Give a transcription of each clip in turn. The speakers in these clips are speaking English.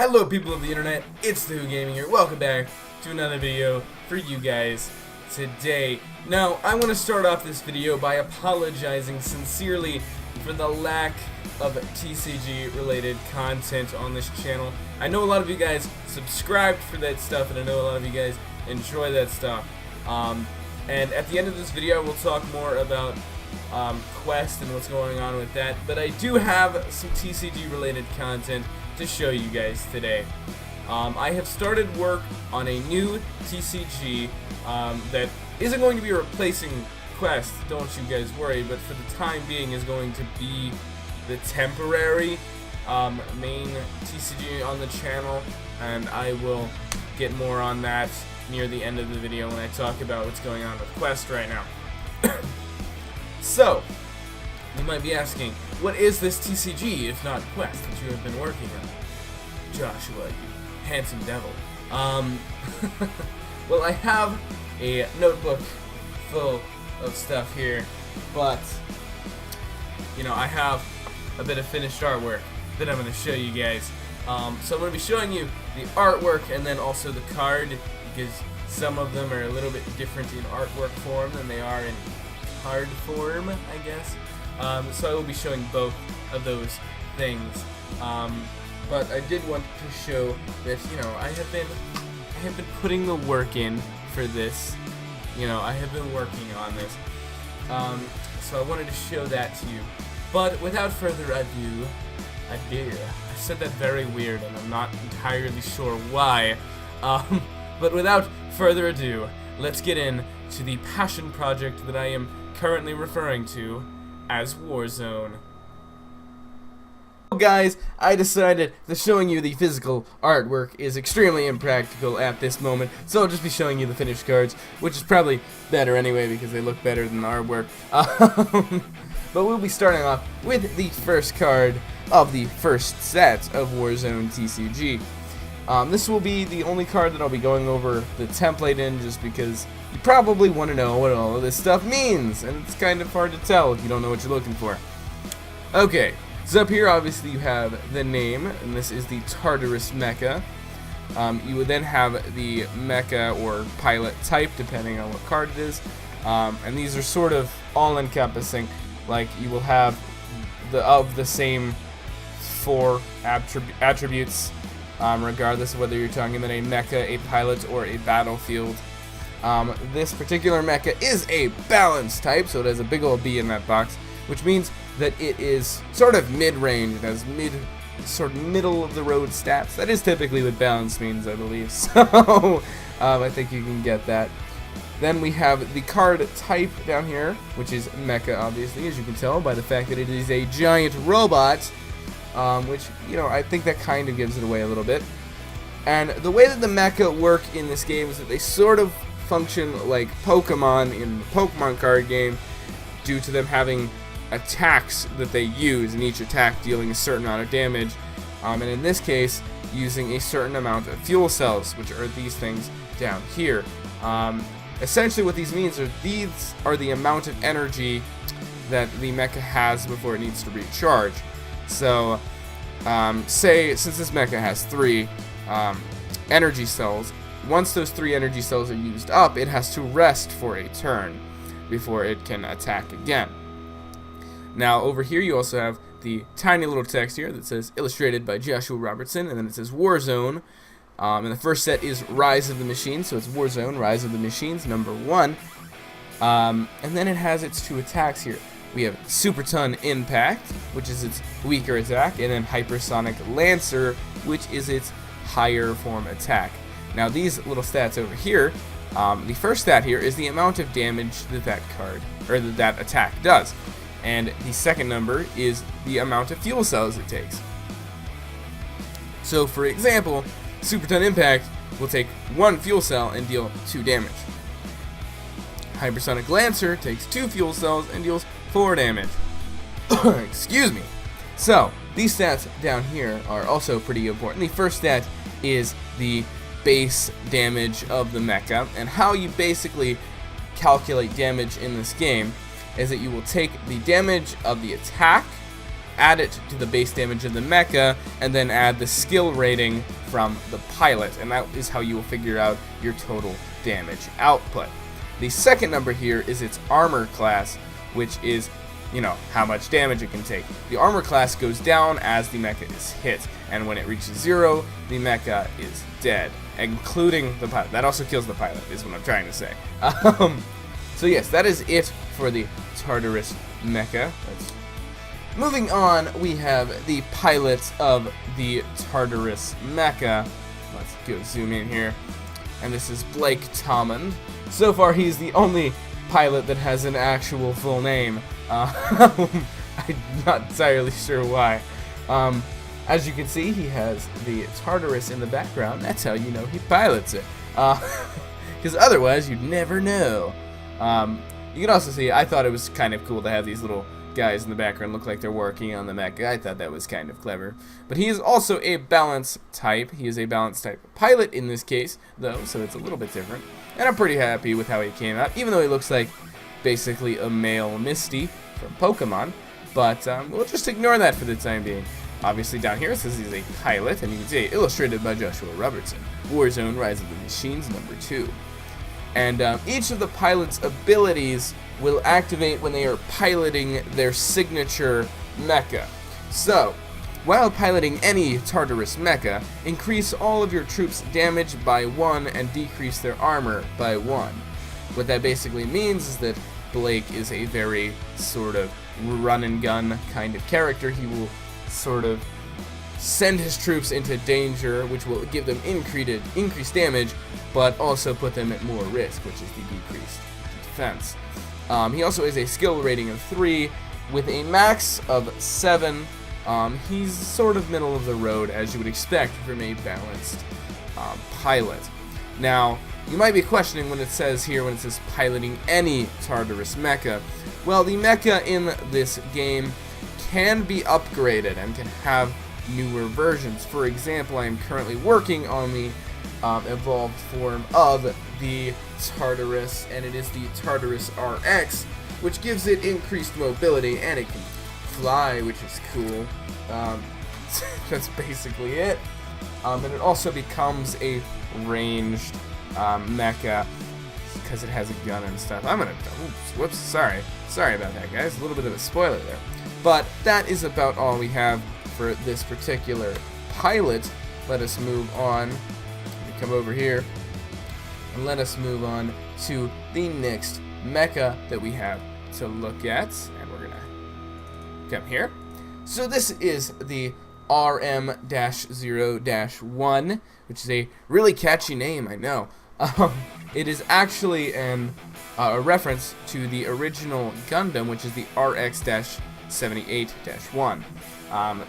Hello people of the internet, it's the Who Gaming here. Welcome back to another video for you guys today. Now, I want to start off this video by apologizing sincerely for the lack of TCG related content on this channel. I know a lot of you guys subscribed for that stuff, and I know a lot of you guys enjoy that stuff. And at the end of this video, we'll talk more about Quest and what's going on with that. But I do have some TCG related content to show you guys today. I have started work on a new TCG that isn't going to be replacing Quest, don't you guys worry, but for the time being is going to be the temporary main TCG on the channel, and I will get more on that near the end of the video when I talk about what's going on with Quest right now. So, you might be asking, what is this TCG if not Quest that you have been working on? Joshua, you handsome devil. Well, I have a notebook full of stuff here, but, you know, I have a bit of finished artwork that I'm going to show you guys. So I'm going to be showing you the artwork and then also the card, because some of them are a little bit different in artwork form than they are in card form, I guess. So I will be showing both of those things. But I did want to show that, you know, I have been putting the work in for this. You know, I have been working on this. So I wanted to show that to you. But without further ado, I said that very weird, and I'm not entirely sure why. But without further ado, let's get into the passion project that I am currently referring to as WarZone. Guys, I decided that showing you the physical artwork is extremely impractical at this moment, so I'll just be showing you the finished cards, which is probably better anyway because they look better than the artwork. But we'll be starting off with the first card of the first set of WarZone TCG. This will be the only card that I'll be going over the template in, just because you probably want to know what all of this stuff means, and it's kind of hard to tell if you don't know what you're looking for. Okay, so up here obviously you have the name, and this is the Tartarus mecha. You would then have the mecha or pilot type, depending on what card it is, and these are sort of all-encompassing. Like, you will have the same 4 attributes, regardless of whether you're talking about a mecha, a pilot, or a battlefield. This particular mecha is a balance type, so it has a big old B in that box, which means that it is sort of mid-range. It has sort of middle-of-the-road stats. That is typically what balance means, I believe. So, I think you can get that. Then we have the card type down here, which is mecha, obviously, as you can tell by the fact that it is a giant robot, which, you know, I think that kind of gives it away a little bit. And the way that the mecha work in this game is that they sort of function like Pokemon in the Pokemon card game, due to them having attacks that they use, and each attack dealing a certain amount of damage, and in this case using a certain amount of fuel cells, which are these things down here. Essentially what these means are these are the amount of energy that the mecha has before it needs to recharge. So say, since this mecha has 3 energy cells, once those 3 energy cells are used up, it has to rest for a turn before it can attack again. Now over here you also have the tiny little text here that says illustrated by Joshua Robertson, and then it says WarZone. And the first set is Rise of the Machines, so it's WarZone Rise of the Machines #1. And then it has its 2 attacks here. We have Super Ton Impact, which is its weaker attack, and then Hypersonic Lancer, which is its higher form attack. Now these little stats over here, the first stat here is the amount of damage that card, or that attack does. And the second number is the amount of fuel cells it takes. So for example, Super Ton Impact will take 1 fuel cell and deal 2 damage. Hypersonic Lancer takes 2 fuel cells and deals 4 damage. Excuse me. So, these stats down here are also pretty important. The first stat is the base damage of the mecha, and how you basically calculate damage in this game is that you will take the damage of the attack add it to the base damage of the mecha, and then add the skill rating from the pilot, and that is how you will figure out your total damage output. The second number here is its armor class, which is, how much damage it can take. The armor class goes down as the mecha is hit, and when it reaches 0, the mecha is dead, including the pilot. That also kills the pilot, is what I'm trying to say. So yes, that is it for the Tartarus mecha. Moving on, we have the pilot of the Tartarus mecha. Let's go zoom in here. And this is Blake Tommen. So far, he's the only pilot that has an actual full name. I'm not entirely sure why. As you can see, he has the Tartarus in the background. That's how you know he pilots it. Because otherwise, you'd never know. You can also see, I thought it was kind of cool to have these little guys in the background look like they're working on the mecha. I thought that was kind of clever. But he is also a balance type. He is a balance type pilot in this case, though, so it's a little bit different. And I'm pretty happy with how he came out, even though he looks like basically a male Misty from Pokemon. But we'll just ignore that for the time being. Obviously down here it says he's a pilot, and you can see illustrated by Joshua Robertson. WarZone Rise of the Machines #2. And each of the pilot's abilities will activate when they are piloting their signature mecha. So, while piloting any Tartarus mecha, increase all of your troops' damage by 1 and decrease their armor by 1. What that basically means is that Blake is a very sort of run and gun kind of character. He will sort of send his troops into danger, which will give them increased damage, but also put them at more risk, which is the decreased defense. He also has a skill rating of 3 with a max of 7. He's sort of middle of the road, as you would expect from a balanced pilot. Now, you might be questioning when it says piloting any Tartarus mecha. Well, the mecha in this game can be upgraded and can have newer versions. For example, I am currently working on the evolved form of the Tartarus, and it is the Tartarus RX, which gives it increased mobility, and it can fly, which is cool. That's basically it. And it also becomes a ranged mecha because it has a gun and stuff. Whoops, sorry about that, guys. A little bit of a spoiler there. But that is about all we have for this particular pilot. Let us move on. Come over here and let us move on to the next mecha that we have to look at, and we're gonna come here. So this is the RM-0-1, which is a really catchy name, I know. It is actually a reference to the original Gundam, which is the RX-78-1.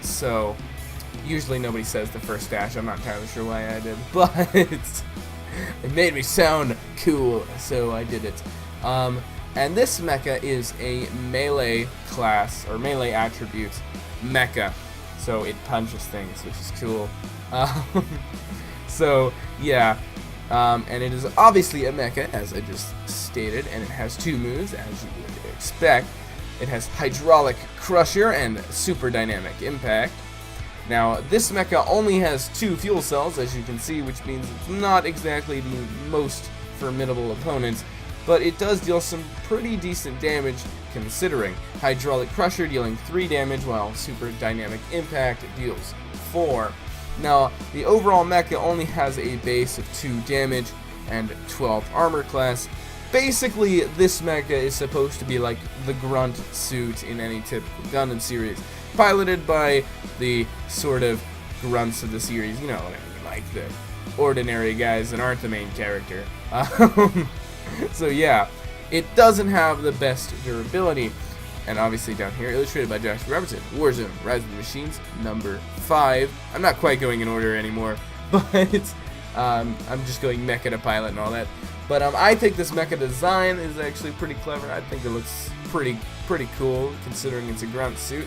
So usually nobody says the first dash. I'm not entirely sure why I did, but it made me sound cool, so I did it. And this mecha is a melee class, or melee attribute mecha. So it punches things, which is cool. So, yeah. And it is obviously a mecha, as I just stated, and it has 2 moves, as you would expect. It has Hydraulic Crusher and Super Dynamic Impact. Now, this mecha only has 2 fuel cells, as you can see, which means it's not exactly the most formidable opponent, but it does deal some pretty decent damage considering. Hydraulic Crusher dealing 3 damage, while Super Dynamic Impact deals 4. Now, the overall mecha only has a base of 2 damage and 12 armor class. Basically, this mecha is supposed to be like the grunt suit in any typical Gundam series, piloted by the sort of grunts of the series, you know what I mean, like the ordinary guys that aren't the main character. So yeah, it doesn't have the best durability. And obviously down here, illustrated by Joshua Robertson, WarZone Rise of the Machines #5. I'm not quite going in order anymore, but I'm just going mecha to pilot and all that. But I think this mecha design is actually pretty clever. I think it looks pretty cool considering it's a grunt suit.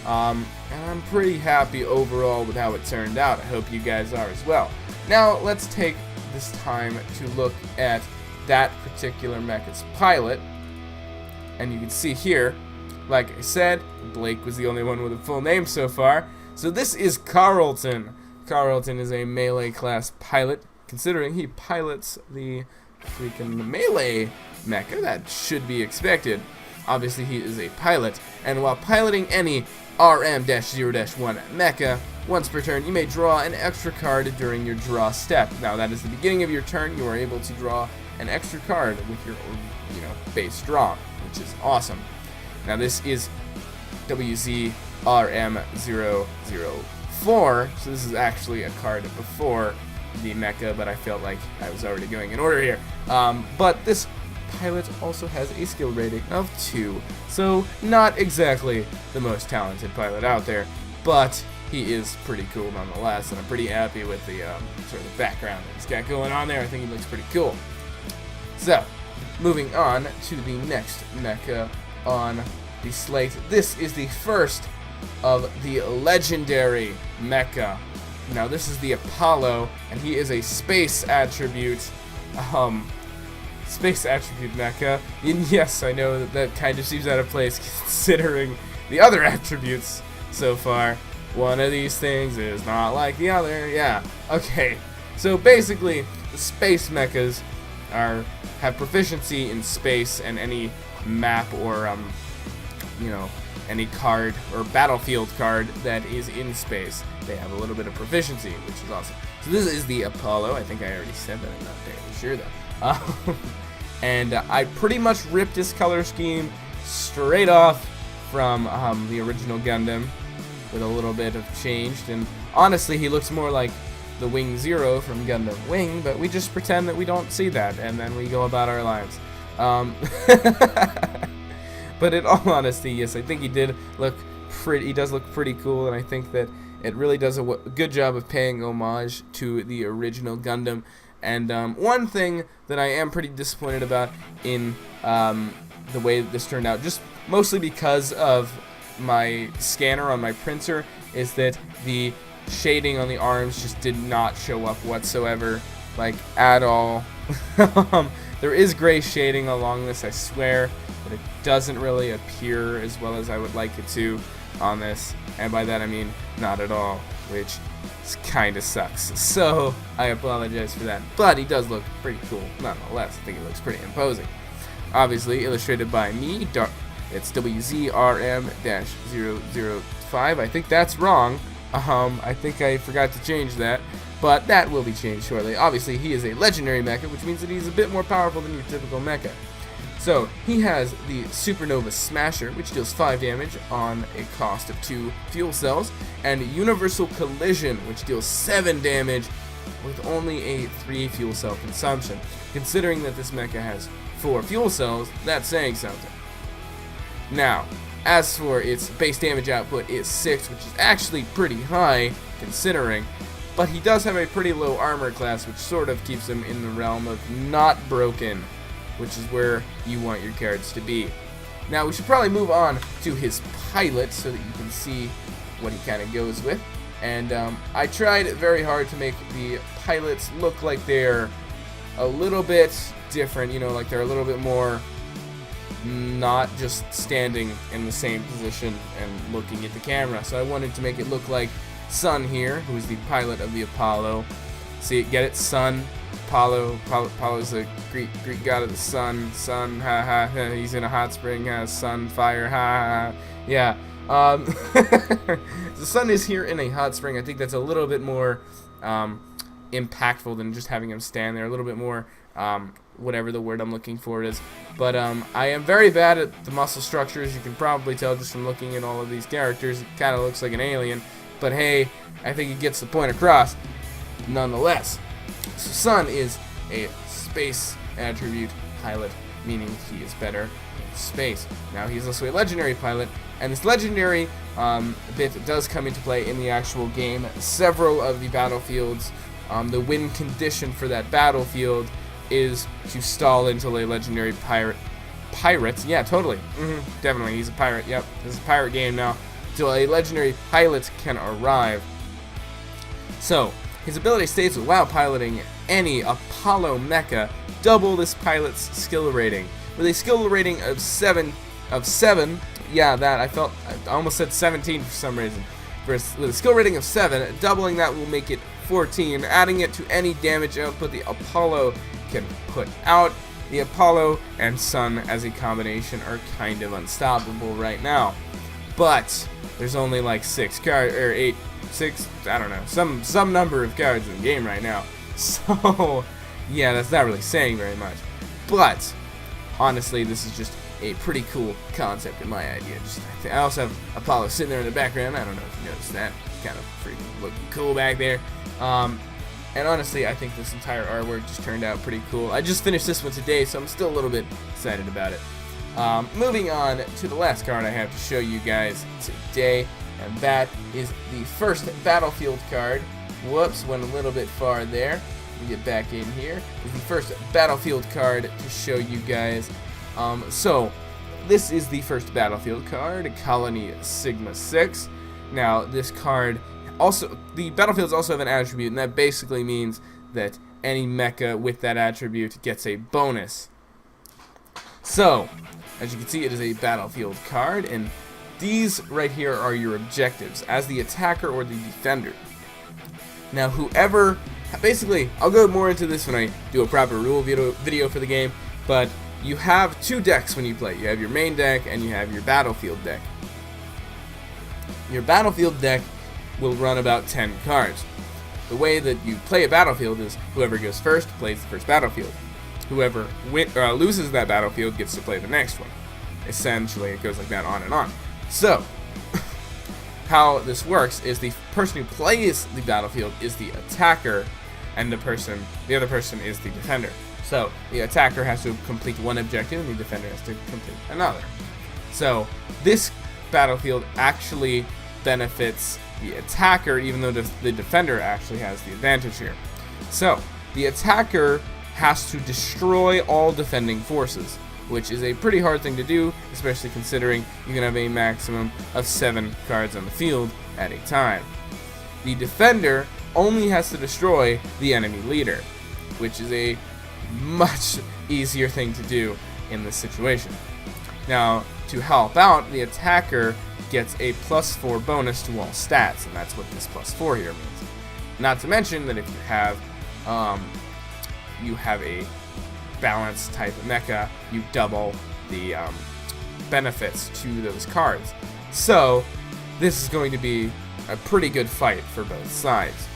And I'm pretty happy overall with how it turned out. I hope you guys are as well. Now let's take this time to look at that particular mecha's pilot. And you can see here, like I said, Blake was the only one with a full name so far. So this is Carlton. Carlton is a melee class pilot. Considering he pilots the freaking melee mecha, that should be expected. Obviously, he is a pilot, and while piloting any RM-0-1 mecha, once per turn, you may draw an extra card during your draw step. Now, that is the beginning of your turn. You are able to draw an extra card with your, base draw, which is awesome. Now, this is WZRM004, so this is actually a card before the mecha, but I felt like I was already going in order here. But this pilot also has a skill rating of 2, so not exactly the most talented pilot out there, but he is pretty cool nonetheless, and I'm pretty happy with the sort of background that he's got going on there. I think he looks pretty cool. So, moving on to the next mecha on the slate. This is the first of the legendary mecha. Now, this is the Apollo, and he is a space attribute. Space attribute mecha. And yes, I know that kind of seems out of place considering the other attributes so far. One of these things is not like the other. Yeah. Okay. So basically, the space mechas have proficiency in space, and any map or any card or battlefield card that is in space, they have a little bit of proficiency, which is awesome. So this is the Apollo. I think I already said that. I'm not fairly sure though. And I pretty much ripped his color scheme straight off from the original Gundam, with a little bit of changed. And honestly, he looks more like the Wing Zero from Gundam Wing, but we just pretend that we don't see that, and then we go about our lives. But in all honesty, yes, I think he does look pretty cool, and I think that it really does a good job of paying homage to the original Gundam. And one thing that I am pretty disappointed about in the way that this turned out, just mostly because of my scanner on my printer, is that the shading on the arms just did not show up whatsoever, like at all. There is gray shading along this, I swear, but it doesn't really appear as well as I would like it to on this, and by that I mean not at all, which kind of sucks. So I apologize for that, but he does look pretty cool nonetheless. I think he looks pretty imposing. Obviously illustrated by me. It's WZRM-005. I think that's wrong. I think I forgot to change that, but that will be changed shortly. Obviously, he is a legendary mecha, which means that he's a bit more powerful than your typical mecha. So, he has the Supernova Smasher, which deals 5 damage on a cost of 2 fuel cells, and Universal Collision, which deals 7 damage with only a 3 fuel cell consumption. Considering that this mecha has 4 fuel cells, that's saying something. Now, as for its base damage output, is 6, which is actually pretty high, considering, but he does have a pretty low armor class, which sort of keeps him in the realm of not broken, which is where you want your cards to be. Now, we should probably move on to his pilot so that you can see what he kind of goes with. And I tried very hard to make the pilots look like they're a little bit different, like they're a little bit more not just standing in the same position and looking at the camera. So I wanted to make it look like Sun here, who is the pilot of the Apollo. See, get it? Sun. Apollo's the Greek god of the sun. Sun, ha ha, he's in a hot spring, sun, fire, ha ha. Yeah. The sun is here in a hot spring. I think that's a little bit more impactful than just having him stand there. A little bit more, whatever the word I'm looking for is. But I am very bad at the muscle structures. You can probably tell just from looking at all of these characters. It kind of looks like an alien. But hey, I think it gets the point across nonetheless. So Sun is a space attribute pilot, meaning he is better in space. Now he's also a legendary pilot, and this legendary bit does come into play in the actual game. Several of the battlefields, the win condition for that battlefield is to stall until a legendary pirate, yeah, totally, definitely, he's a pirate, yep, this is a pirate game now, till a legendary pilot can arrive. So, his ability states that while piloting any Apollo mecha, double this pilot's skill rating. With a skill rating of 7, yeah, that I almost said 17 for some reason. With a skill rating of 7, doubling that will make it 14. Adding it to any damage output the Apollo can put out. The Apollo and Sun as a combination are kind of unstoppable right now. But there's only like 6 cards, or 8, 6, I don't know, some number of cards in the game right now. So, yeah, that's not really saying very much. But, honestly, this is just a pretty cool concept in my idea. I also have Apollo sitting there in the background. I don't know if you noticed that. Kind of freaking looking cool back there. And honestly, I think this entire artwork just turned out pretty cool. I just finished this one today, so I'm still a little bit excited about it. Moving on to the last card I have to show you guys today, and that is the first Battlefield card. Whoops, went a little bit far there. Let me get back in here. It's the first Battlefield card to show you guys. So, this is the first Battlefield card, Colony Sigma 6. Now, this card also, the battlefields also have an attribute, and that basically means that any mecha with that attribute gets a bonus. So, as you can see, it is a battlefield card, and these right here are your objectives as the attacker or the defender. Now, whoever, basically, I'll go more into this when I do a proper rule video for the game, but you have 2 decks when you play. You have your main deck and you have your battlefield deck. Your battlefield deck will run about 10 cards. The way that you play a battlefield is whoever goes first plays the first battlefield. Whoever loses that battlefield gets to play the next one. Essentially, it goes like that on and on. So, how this works is the person who plays the battlefield is the attacker, and the other person is the defender. So, the attacker has to complete one objective, and the defender has to complete another. So, this battlefield actually benefits the attacker, even though the defender actually has the advantage here. So, the attacker has to destroy all defending forces, which is a pretty hard thing to do, especially considering you can have a maximum of 7 cards on the field at a time. The defender only has to destroy the enemy leader, which is a much easier thing to do in this situation. Now, to help out, the attacker gets a +4 bonus to all stats, and that's what this +4 here means. Not to mention that if you have a balanced type of mecha, you double the benefits to those cards. So this is going to be a pretty good fight for both sides.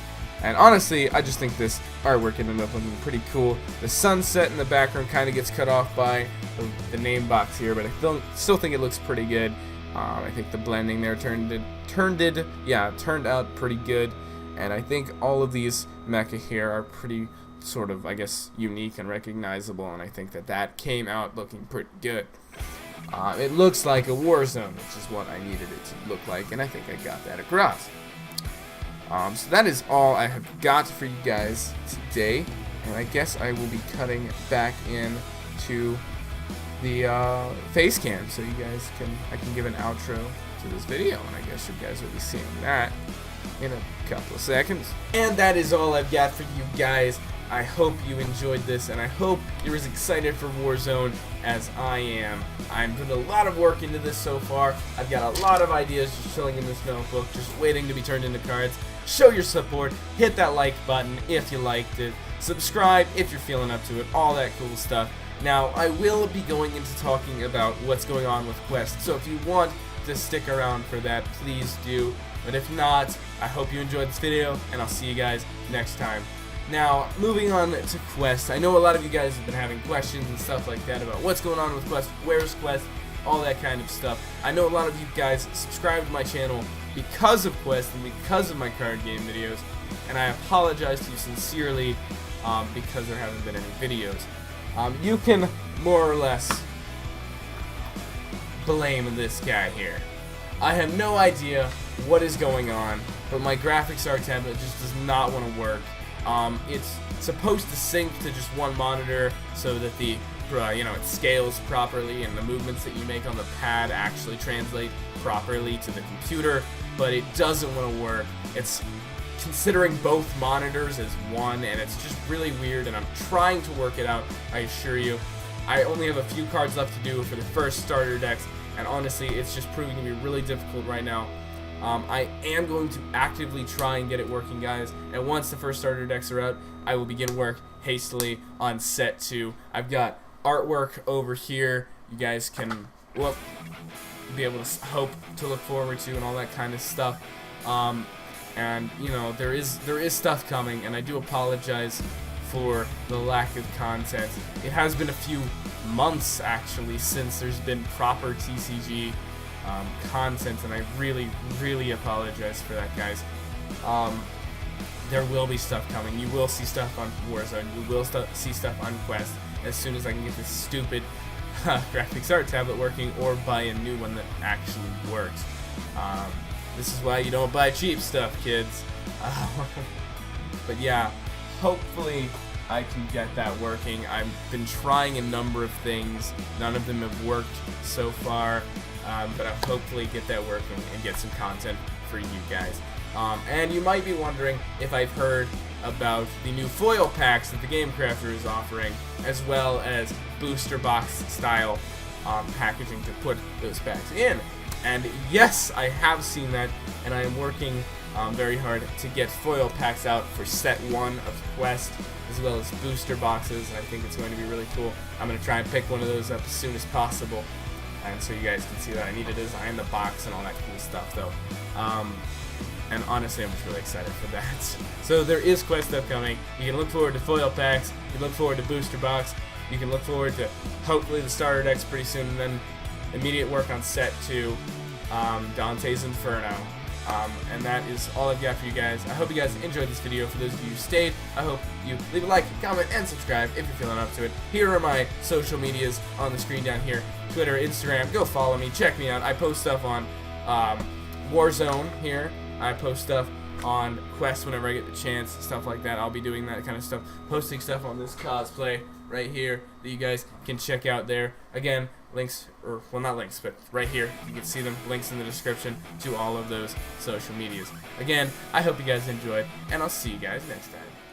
And honestly, I just think this artwork ended up looking pretty cool. The sunset in the background kind of gets cut off by the name box here, but I still think it looks pretty good. I think the blending there turned out pretty good, and I think all of these mecha here are pretty sort of, I guess, unique and recognizable, and I think that came out looking pretty good. It looks like a WarZone, which is what I needed it to look like, and I think I got that across. So that is all I have got for you guys today, and I guess I will be cutting back in to the face cam, so I can give an outro to this video, and I guess you guys will be seeing that in a couple of seconds. And that is all I've got for you guys. I hope you enjoyed this, and I hope you're as excited for WarZone as I am. I'm putting a lot of work into this so far. I've got a lot of ideas just chilling in this notebook, just waiting to be turned into cards. Show your support, hit that like button if you liked it, subscribe if you're feeling up to it, all that cool stuff. Now, I will be going into talking about what's going on with Quest, so if you want to stick around for that, please do. But if not, I hope you enjoyed this video, and I'll see you guys next time. Now, moving on to Quest, I know a lot of you guys have been having questions and stuff like that about what's going on with Quest, where's Quest, all that kind of stuff. I know a lot of you guys subscribe to my channel because of Quest and because of my card game videos, and I apologize to you sincerely because there haven't been any videos. You can more or less blame this guy here. I have no idea what is going on, but my graphics card tablet just does not want to work. It's supposed to sync to just one monitor so that the it scales properly and the movements that you make on the pad actually translate properly to the computer, but it doesn't want to work. It's considering both monitors as one, and it's just really weird, and I'm trying to work it out, I assure you. I only have a few cards left to do for the first starter decks, and honestly, it's just proving to be really difficult right now. I am going to actively try and get it working, guys, and once the first starter decks are out, I will begin work hastily on set 2. I've got artwork over here you guys can be able to hope to look forward to and all that kind of stuff. And you know, there is stuff coming, and I do apologize for the lack of content. It has been a few months actually since there's been proper TCG content, and I really apologize for that, guys. There will be stuff coming. You will see stuff on WarZone. You will see stuff on Quest as soon as I can get this stupid graphics art tablet working, or buy a new one that actually works. This is why you don't buy cheap stuff, kids. But yeah, hopefully I can get that working. I've been trying a number of things. None of them have worked so far, but I'll hopefully get that working and get some content for you guys. And you might be wondering if I've heard about the new foil packs that the Game Crafter is offering, as well as booster box style packaging to put those packs in. And yes, I have seen that, and I am working very hard to get foil packs out for set 1 of Quest, as well as booster boxes, and I think it's going to be really cool. I'm going to try and pick one of those up as soon as possible, and so you guys can see that. I need to design the box and all that cool stuff, though. And honestly, I'm just really excited for that. So there is Quest stuff coming. You can look forward to foil packs. You can look forward to booster box. You can look forward to hopefully the starter decks pretty soon, and then immediate work on set 2, Dante's Inferno. And that is all I've got for you guys. I hope you guys enjoyed this video. For those of you who stayed, I hope you leave a like, comment, and subscribe if you're feeling up to it. Here are my social medias on the screen down here. Twitter, Instagram, go follow me, check me out. I post stuff on WarZone here. I post stuff on Quest whenever I get the chance, stuff like that. I'll be doing that kind of stuff, posting stuff on this cosplay right here that you guys can check out there. Again, links, or well, not links, but right here, you can see them, links in the description to all of those social medias. Again, I hope you guys enjoyed, and I'll see you guys next time.